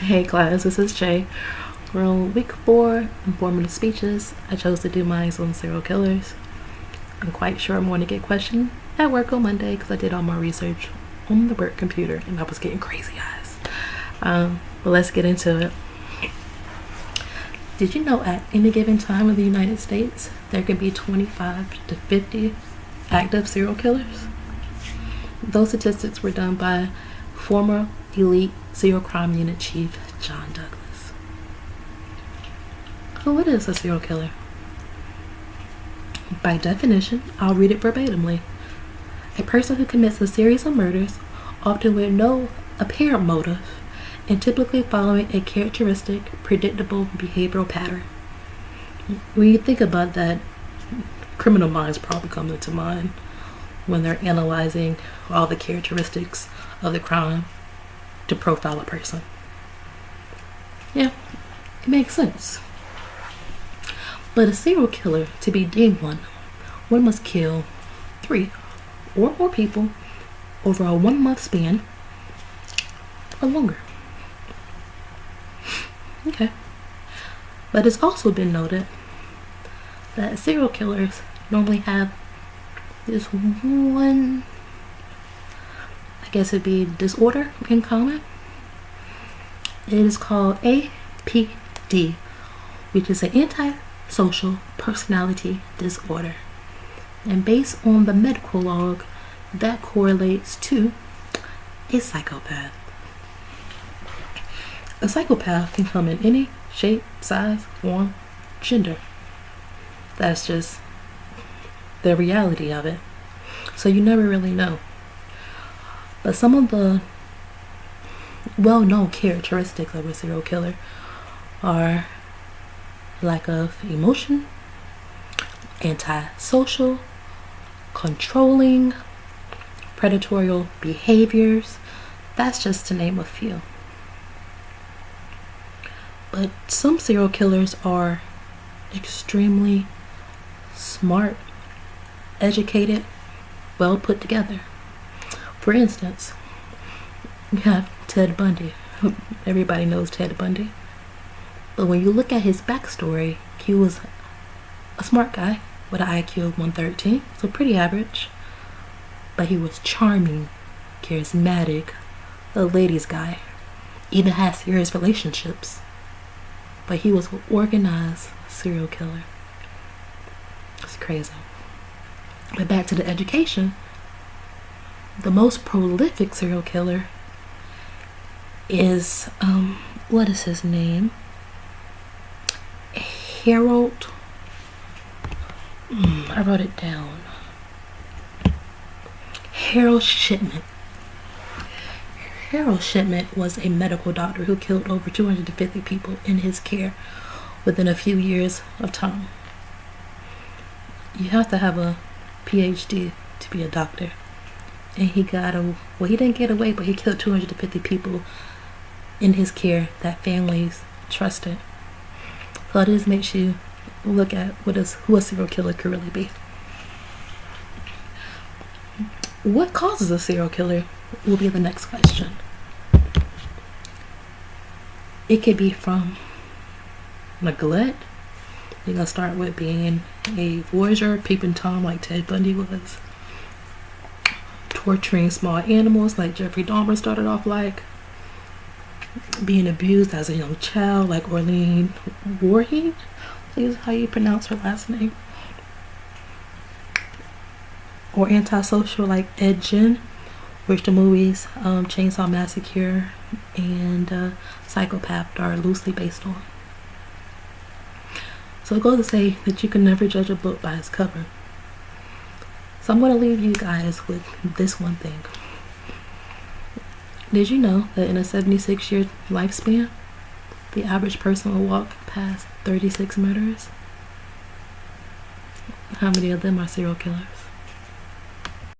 Hey class, this is Jay. We're on week 4, informative speeches. I chose to do mine on serial killers. I'm quite sure I'm going to get questioned at work on Monday because I did all my research on the work computer and I was getting crazy eyes. But let's get into it. Did you know at any given time in the United States, there can be 25 to 50 active serial killers? Those statistics were done by former elite serial crime unit chief John Douglas. So what is a serial killer? By definition, I'll read it verbatimly. A person who commits a series of murders, often with no apparent motive, and typically following a characteristic, predictable behavioral pattern. When you think about that, criminal minds probably come into mind when they're analyzing all the characteristics of the crime to profile a person. Yeah, it makes sense. But a serial killer, to be deemed one must kill 3 or more people over a 1-month span or longer. Okay. But it's also been noted that serial killers normally have this one, I guess it'd be disorder in common. It is called APD, which is an antisocial personality disorder. And based on the medical log, that correlates to a psychopath. A psychopath can come in any shape, size, form, gender. That's just the reality of it. So you never really know. But some of the well-known characteristics of a serial killer are lack of emotion, antisocial, controlling, predatory behaviors. That's just to name a few. But some serial killers are extremely smart, educated, well put together. For instance, we have Ted Bundy. Everybody knows Ted Bundy. But when you look at his backstory, he was a smart guy with an IQ of 113, so pretty average. But he was charming, charismatic, a ladies' guy, even had serious relationships. But he was an organized serial killer. It's crazy. But back to the education, the most prolific serial killer is, what is his name? Harold. I wrote it down. Harold Shipman. Harold Shipman was a medical doctor who killed over 250 people in his care within a few years of time. You have to have a PhD to be a doctor. And he didn't get away, but he killed 250 people in his care that families trusted. So this makes you look at who a serial killer could really be. What causes a serial killer will be the next question. It could be from neglect. You're gonna start with being a voyeur, peeping Tom like Ted Bundy was. Torturing small animals like Jeffrey Dahmer started off like. Being abused as a young child like Orleen Voorhees. Is how you pronounce her last name. Or antisocial like Ed Gein, which the movies Chainsaw Massacre and Psychopath are loosely based on. So it goes to say that you can never judge a book by its cover. So I'm going to leave you guys with this one thing. Did you know that in a 76-year lifespan, the average person will walk past 36 murderers? How many of them are serial killers?